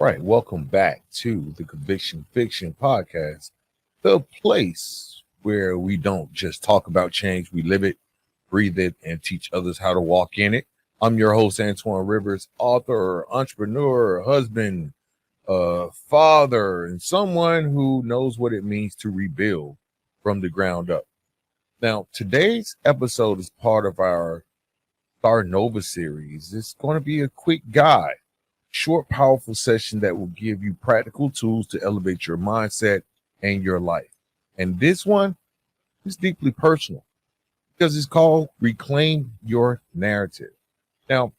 Right. Welcome back to the Conviction Fiction Podcast, the place where we don't just talk about change, we live it, breathe it, and teach others how to walk in it. I'm your host, Antoine Rivers, author, entrepreneur, husband, father, and someone who knows what it means to rebuild from the ground up. Now, today's episode is part of our Star Nova series. It's going to be a quick guide, short, powerful session that will give you practical tools to elevate your mindset and your life. And this one is deeply personal because it's called Reclaim Your Narrative. Now,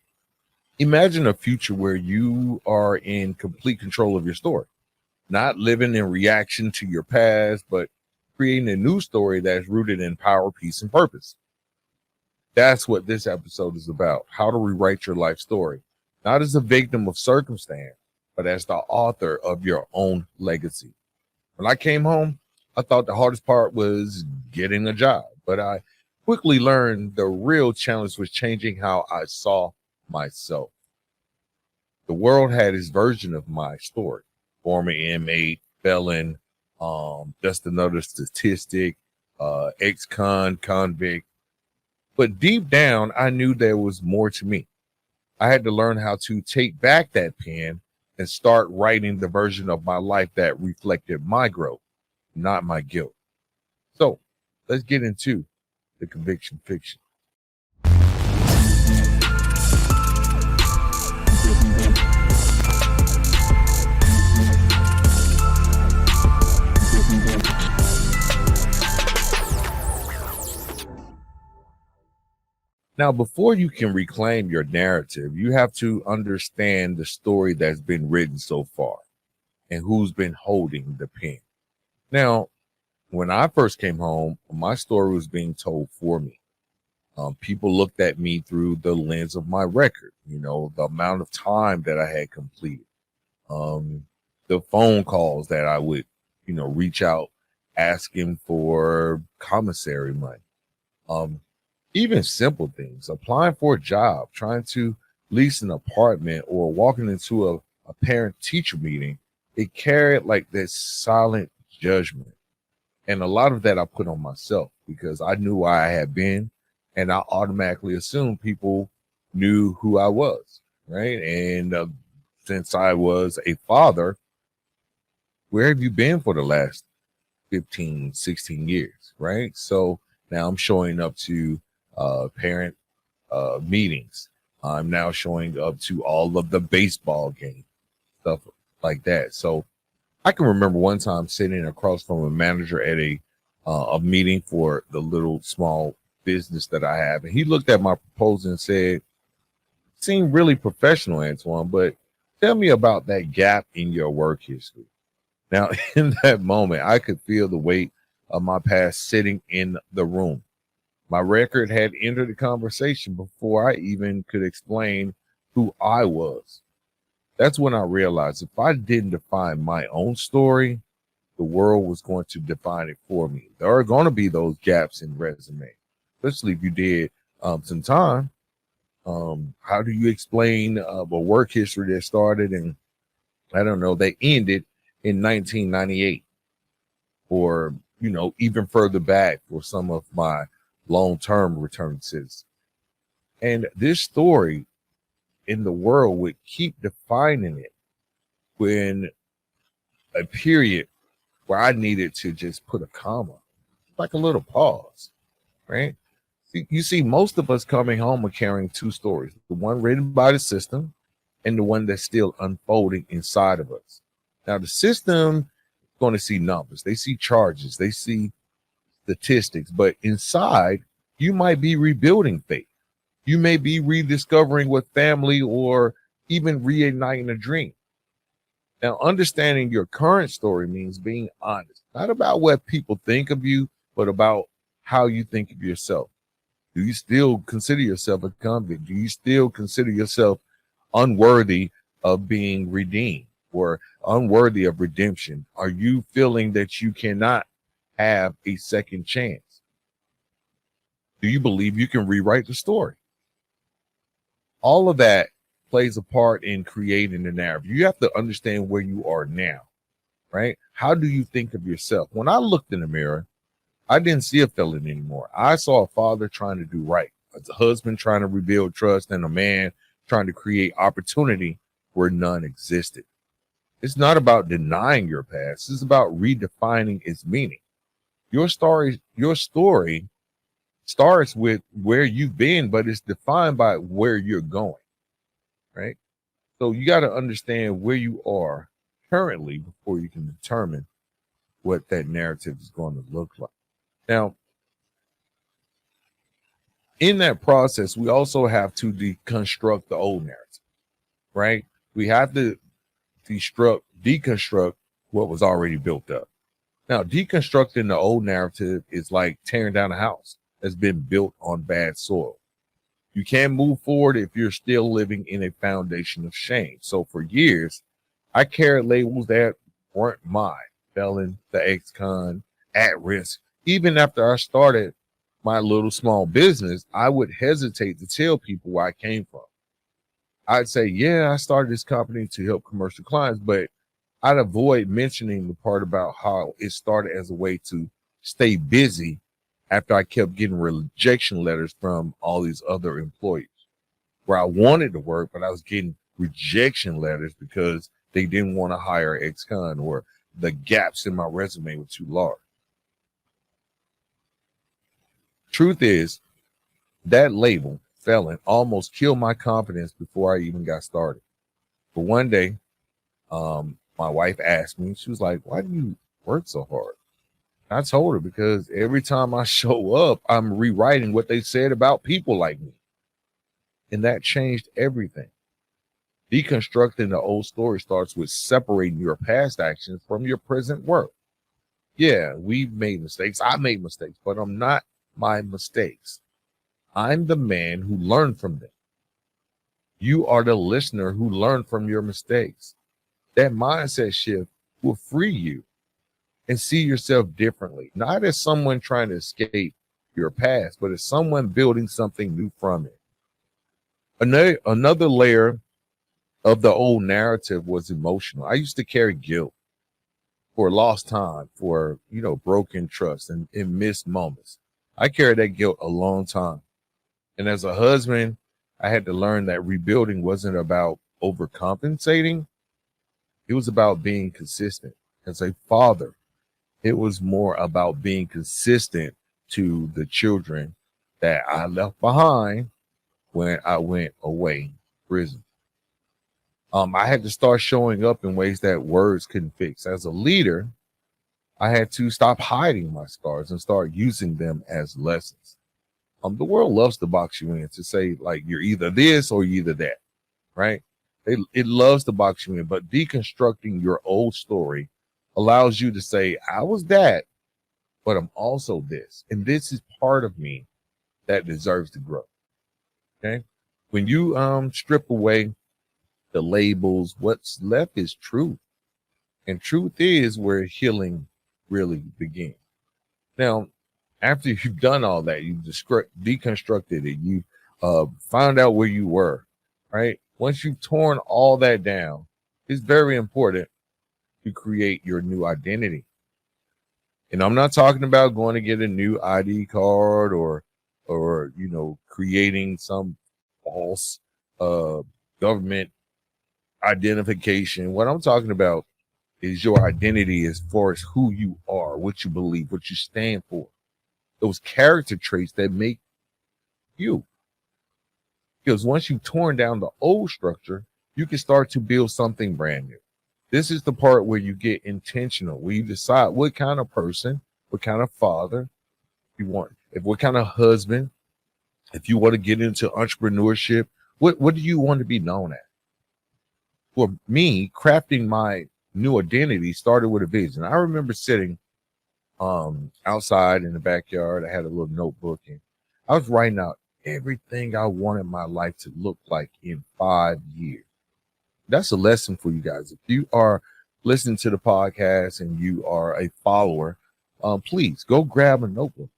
imagine a future where you are in complete control of your story, not living in reaction to your past, but creating a new story that's rooted in power, peace, and purpose. That's what this episode is about: how to rewrite your life story, not as a victim of circumstance, but as the author of your own legacy. When I came home, I thought the hardest part was getting a job, but I quickly learned the real challenge was changing how I saw myself. The world had its version of my story: former inmate, felon, just another statistic, convict. But deep down, I knew there was more to me. I had to learn how to take back that pen and start writing the version of my life that reflected my growth, not my guilt. So let's get into the conviction fiction. Now, before you can reclaim your narrative, you have to understand the story that's been written so far and who's been holding the pen. Now, when I first came home, my story was being told for me. People looked at me through the lens of my record, the amount of time that I had completed, the phone calls that I would, reach out asking for commissary money. Even simple things, applying for a job, trying to lease an apartment, or walking into a parent-teacher meeting, it carried like this silent judgment. And a lot of that I put on myself because I knew where I had been, and I automatically assumed people knew who I was, right? And since I was a father, where have you been for the last 15, 16 years, right? So now I'm showing up to parent meetings. I'm now showing up to all of the baseball games, stuff like that. So I can remember one time sitting across from a manager at a meeting for the little small business that I have, and he looked at my proposal and said, "Seemed really professional, Antoine, but tell me about that gap in your work history." Now, in that moment, I could feel the weight of my past sitting in the room. My record had entered the conversation before I even could explain who I was. That's when I realized if I didn't define my own story, the world was going to define it for me. There are going to be those gaps in resume, especially if you did some time. How do you explain a work history that started and they ended in 1998, or even further back for some of my long-term return citizens? And this story in the world would keep defining it when a period where I needed to just put a comma, like a little pause, right? You see, most of us coming home are carrying two stories: the one written by the system and the one that's still unfolding inside of us. Now, the system is going to see numbers, they see charges, they see statistics, but inside, you might be rebuilding faith. You may be rediscovering what family, or even reigniting a dream. Now, understanding your current story means being honest, not about what people think of you, but about how you think of yourself. Do you still consider yourself a convict? Do you still consider yourself unworthy of being redeemed or unworthy of redemption? Are you feeling that you cannot have a second chance? Do you believe you can rewrite the story? All of that plays a part in creating the narrative. You have to understand where you are now, right? How do you think of yourself? When I looked in the mirror, I didn't see a felon anymore. I saw a father trying to do right, a husband trying to rebuild trust, and a man trying to create opportunity where none existed. It's not about denying your past. It's about redefining its meaning. Your story starts with where you've been, but it's defined by where you're going, right? So you got to understand where you are currently before you can determine what that narrative is going to look like. Now, in that process, we also have to deconstruct the old narrative, right? We have to deconstruct what was already built up. Now, deconstructing the old narrative is like tearing down a house that's been built on bad soil. You can't move forward if you're still living in a foundation of shame. So for years, I carried labels that weren't mine. Felon, the ex-con, at risk. Even after I started my little small business, I would hesitate to tell people where I came from. I'd say, yeah, I started this company to help commercial clients, but I'd avoid mentioning the part about how it started as a way to stay busy after I kept getting rejection letters from all these other employers where I wanted to work, but I was getting rejection letters because they didn't want to hire ex-con or the gaps in my resume were too large. Truth is, that label, felon, almost killed my confidence before I even got started. But one day, my wife asked me, she was like, why do you work so hard? I told her because every time I show up, I'm rewriting what they said about people like me. And that changed everything. Deconstructing the old story starts with separating your past actions from your present work. Yeah, we've made mistakes. I made mistakes, but I'm not my mistakes. I'm the man who learned from them. You are the listener who learned from your mistakes. That mindset shift will free you and see yourself differently, not as someone trying to escape your past, but as someone building something new from it. Another layer of the old narrative was emotional. I used to carry guilt for lost time, for broken trust and missed moments. I carried that guilt a long time. And as a husband, I had to learn that rebuilding wasn't about overcompensating. It was about being consistent. As a father, it was more about being consistent to the children that I left behind when I went away prison. I had to start showing up in ways that words couldn't fix. As a leader, I had to stop hiding my scars and start using them as lessons. The world loves to box you in, to say like you're either this or you're either that, right? It loves to box you in, but deconstructing your old story allows you to say, I was that, but I'm also this. And this is part of me that deserves to grow. Okay. When you strip away the labels, what's left is truth. And truth is where healing really begins. Now, after you've done all that, you've deconstructed it, you found out where you were, right? Once you've torn all that down, it's very important to create your new identity. And I'm not talking about going to get a new ID card or creating some false government identification. What I'm talking about is your identity as far as who you are, what you believe, what you stand for. Those character traits that make you. Because once you've torn down the old structure, you can start to build something brand new. This is the part where you get intentional, where you decide what kind of person, what kind of father you want, what kind of husband, if you want to get into entrepreneurship, what do you want to be known as? For me, crafting my new identity started with a vision. I remember sitting outside in the backyard. I had a little notebook and I was writing out everything I wanted my life to look like in 5 years. That's a lesson for you guys. If you are listening to the podcast and you are a follower, please go grab a notebook.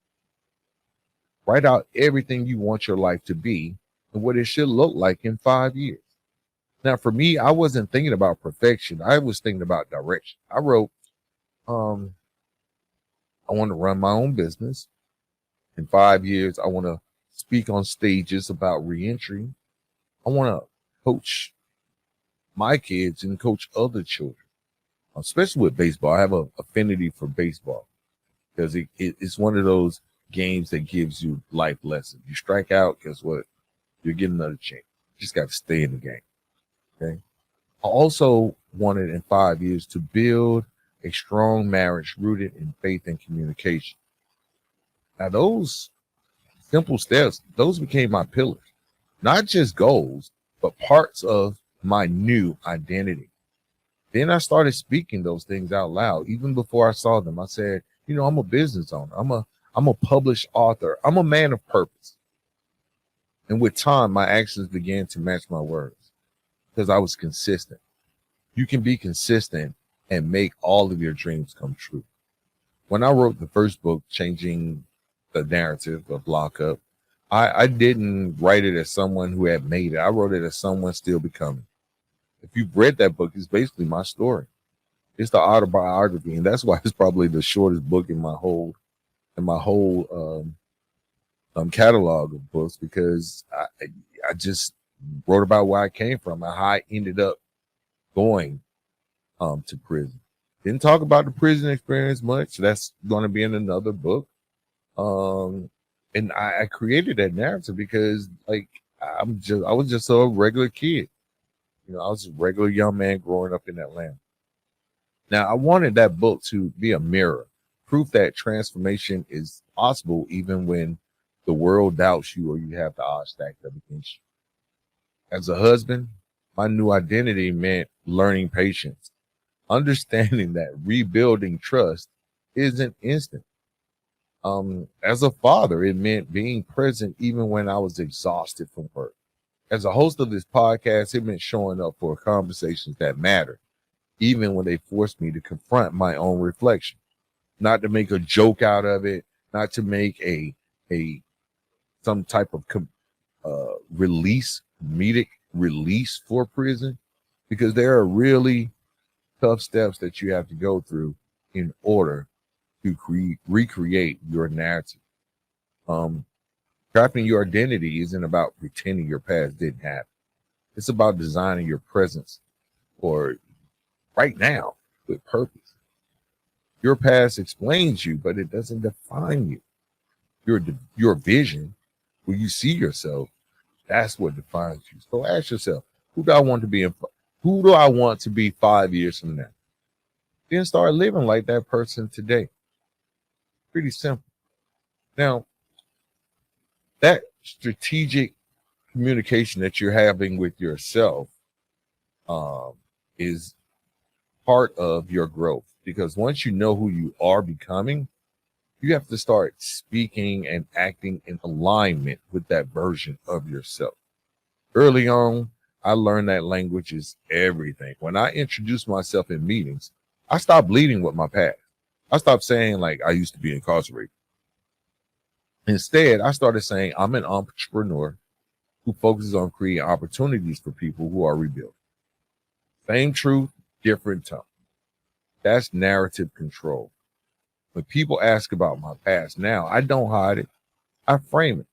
Write out everything you want your life to be and what it should look like in 5 years. Now, for me, I wasn't thinking about perfection. I was thinking about direction. I wrote, um, I want to run my own business. In 5 years, I want to speak on stages about reentry. I want to coach my kids and coach other children, especially with baseball. I have an affinity for baseball because it's one of those games that gives you life lessons. You strike out, guess what? You're getting another chance. You just got to stay in the game. Okay. I also wanted in 5 years to build a strong marriage rooted in faith and communication. Now, those simple steps, those became my pillars, not just goals, but parts of my new identity. Then I started speaking those things out loud. Even before I saw them, I said, I'm a business owner. I'm a published author. I'm a man of purpose. And with time, my actions began to match my words because I was consistent. You can be consistent and make all of your dreams come true. When I wrote the first book, Changing the Narrative of Lockup, I didn't write it as someone who had made it. I wrote it as someone still becoming. If you've read that book, it's basically my story. It's the autobiography, and that's why it's probably the shortest book in my whole catalog of books, because I just wrote about where I came from and how I ended up going to prison. Didn't talk about the prison experience much. That's going to be in another book. And I created that narrative because I was just a regular kid. I was a regular young man growing up in Atlanta. Now, I wanted that book to be a mirror, proof that transformation is possible even when the world doubts you or you have the odds stacked up against you. As a husband, my new identity meant learning patience, understanding that rebuilding trust isn't instant. As a father, it meant being present even when I was exhausted from work. As a host of this podcast, it meant showing up for conversations that matter, even when they forced me to confront my own reflection, not to make a joke out of it, not to make a some type of comedic release for prison, because there are really tough steps that you have to go through in order to recreate your narrative. Crafting your identity isn't about pretending your past didn't happen. It's about designing your presence or right now with purpose. Your past explains you, but it doesn't define you. Your vision, where you see yourself, that's what defines you. So ask yourself, who do I want to be 5 years from now? Then start living like that person today. Pretty simple. Now, that strategic communication that you're having with yourself is part of your growth, because once you know who you are becoming, you have to start speaking and acting in alignment with that version of yourself. Early on, I learned that language is everything. When I introduce myself in meetings, I stopped leading with my past. I stopped saying I used to be incarcerated. Instead, I started saying I'm an entrepreneur who focuses on creating opportunities for people who are rebuilding. Same truth, different tone. That's narrative control. When people ask about my past now, I don't hide it. I frame it.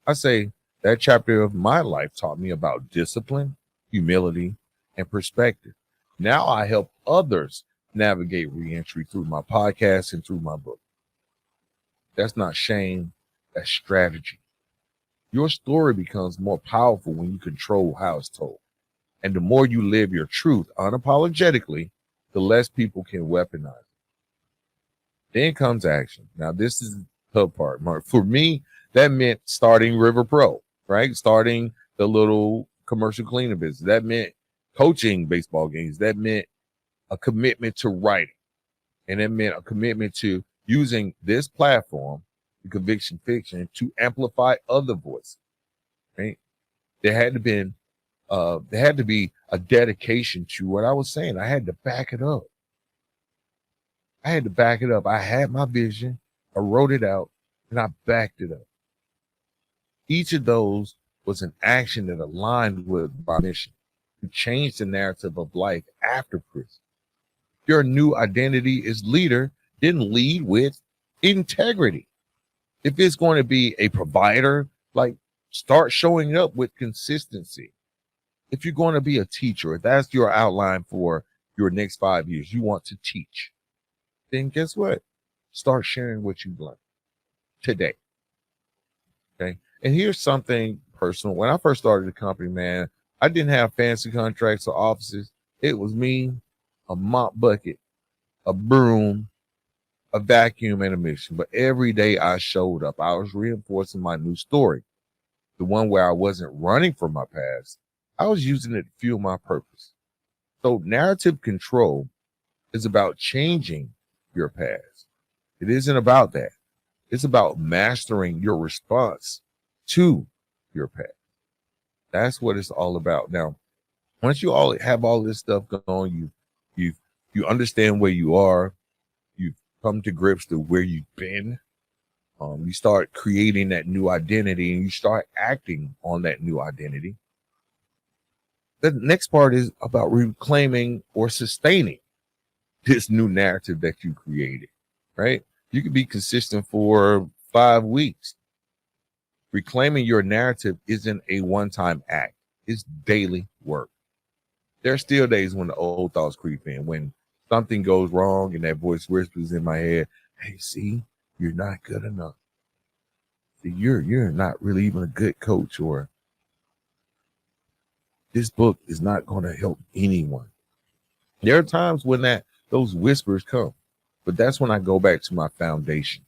I say that chapter of my life taught me about discipline, humility, and perspective. Now I help others navigate reentry through my podcast and through my book. That's not shame, that's strategy. Your story becomes more powerful when you control how it's told. And the more you live your truth unapologetically, the less people can weaponize it. Then comes action. Now, this is the tough part, Mark. For me, that meant starting River Pro, right? Starting the little commercial cleaning business. That meant coaching baseball games. That meant a commitment to writing. And it meant a commitment to using this platform, the Conviction Fiction, to amplify other voices, right? There had to be a dedication to what I was saying. I had to back it up. I had my vision. I wrote it out and I backed it up. Each of those was an action that aligned with my mission. to change the narrative of life after prison. Your new identity as leader, then lead with integrity. If it's going to be a provider, like start showing up with consistency. If you're going to be a teacher, if that's your outline for your next 5 years, you want to teach, then guess what? Start sharing what you've learned today. Okay. And here's something personal. When I first started the company, man, I didn't have fancy contracts or offices. It was me, a mop bucket, a broom, a vacuum, and a mission. But every day I showed up, I was reinforcing my new story, the one where I wasn't running from my past. I was using it to fuel my purpose. So narrative control is about changing your past. It isn't about that. It's about mastering your response to your past. That's what it's all about. Now, once you all have all this stuff going, you understand where you are. You've come to grips to where you've been. You start creating that new identity, and you start acting on that new identity. The next part is about reclaiming or sustaining this new narrative that you created, right? You can be consistent for 5 weeks. Reclaiming your narrative isn't a one-time act. It's daily work. There are still days when the old thoughts creep in, when something goes wrong and that voice whispers in my head, hey, see, you're not good enough. See, you're not really even a good coach, or this book is not going to help anyone. There are times when those whispers come, but that's when I go back to my foundation.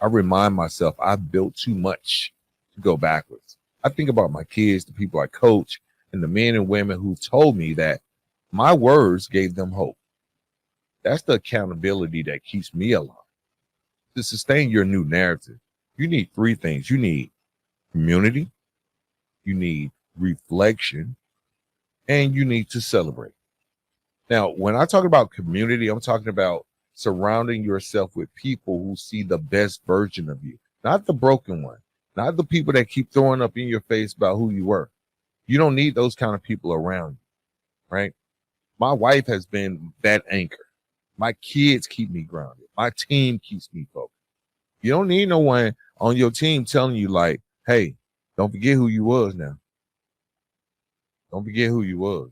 I remind myself I've built too much to go backwards. I think about my kids, the people I coach, and the men and women who told me that my words gave them hope. That's the accountability that keeps me alive. To sustain your new narrative, you need 3 things. You need community, you need reflection, and you need to celebrate. Now, when I talk about community, I'm talking about surrounding yourself with people who see the best version of you, not the broken one, not the people that keep throwing up in your face about who you were. You don't need those kind of people around you, right? My wife has been that anchor. My kids keep me grounded. My team keeps me focused. You don't need no one on your team telling you like, hey, don't forget who you was now. Don't forget who you was.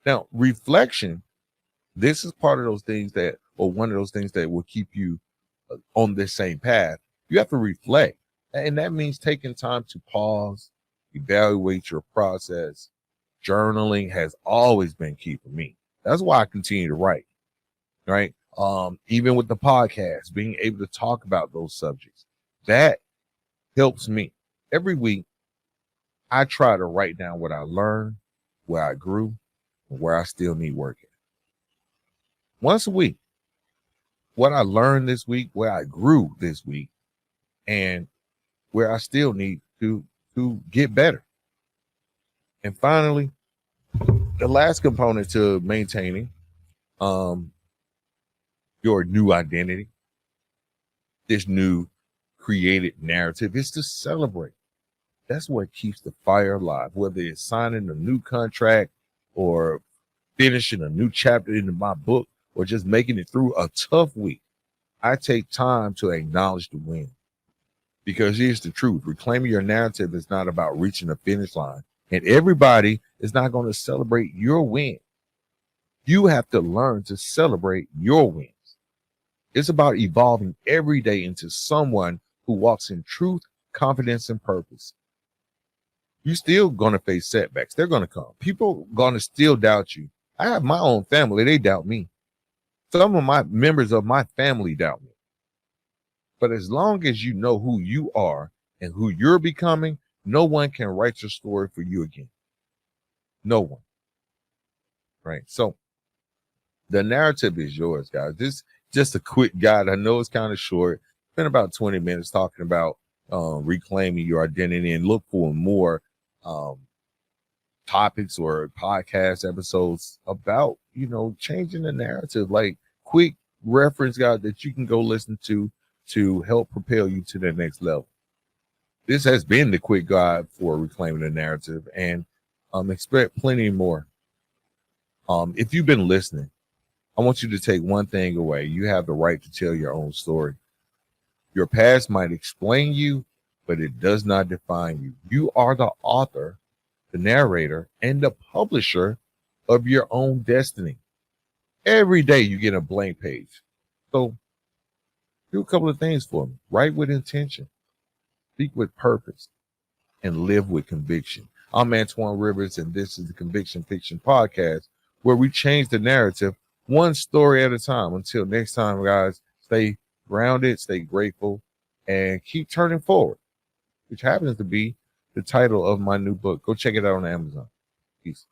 Now, reflection, this is part of those things that, or one of those things that will keep you on this same path. You have to reflect. And that means taking time to pause, evaluate your process. Journaling has always been key for me. That's why I continue to write, right? Even with the podcast, being able to talk about those subjects, that helps me. Every week, I try to write down what I learned, where I grew, and where I still need work at. Once a week, what I learned this week, where I grew this week, and where I still need to get better. And finally, the last component to maintaining your new identity, this new created narrative, is to celebrate. That's what keeps the fire alive, whether it's signing a new contract or finishing a new chapter in my book or just making it through a tough week. I take time to acknowledge the win, because here's the truth. Reclaiming your narrative is not about reaching a finish line, and everybody is not going to celebrate your win. You have to learn to celebrate your wins. It's about evolving every day into someone who walks in truth, confidence, and purpose. You're still going to face setbacks. They're going to come. People are going to still doubt you. I have my own family. They doubt me. Some of my members of my family doubt me. But as long as you know who you are and who you're becoming, no one can write your story for you again. No one. Right? So the narrative is yours, guys. This is just a quick guide. I know it's kind of short. It's been about 20 minutes talking about reclaiming your identity, and look for more topics or podcast episodes about, changing the narrative, like quick reference guide that you can go listen to help propel you to the next level. This has been the quick guide for reclaiming the narrative. And Expect plenty more. If you've been listening, I want you to take one thing away. You have the right to tell your own story. Your past might explain you, but it does not define you. You are the author, the narrator, and the publisher of your own destiny. Every day you get a blank page. So do a couple of things for me. Write with intention, speak with purpose, and live with conviction. I'm Antoine Rivers, and this is the Conviction Fiction Podcast, where we change the narrative one story at a time. Until next time, guys, stay grounded, stay grateful, and keep turning forward, which happens to be the title of my new book. Go check it out on Amazon. Peace.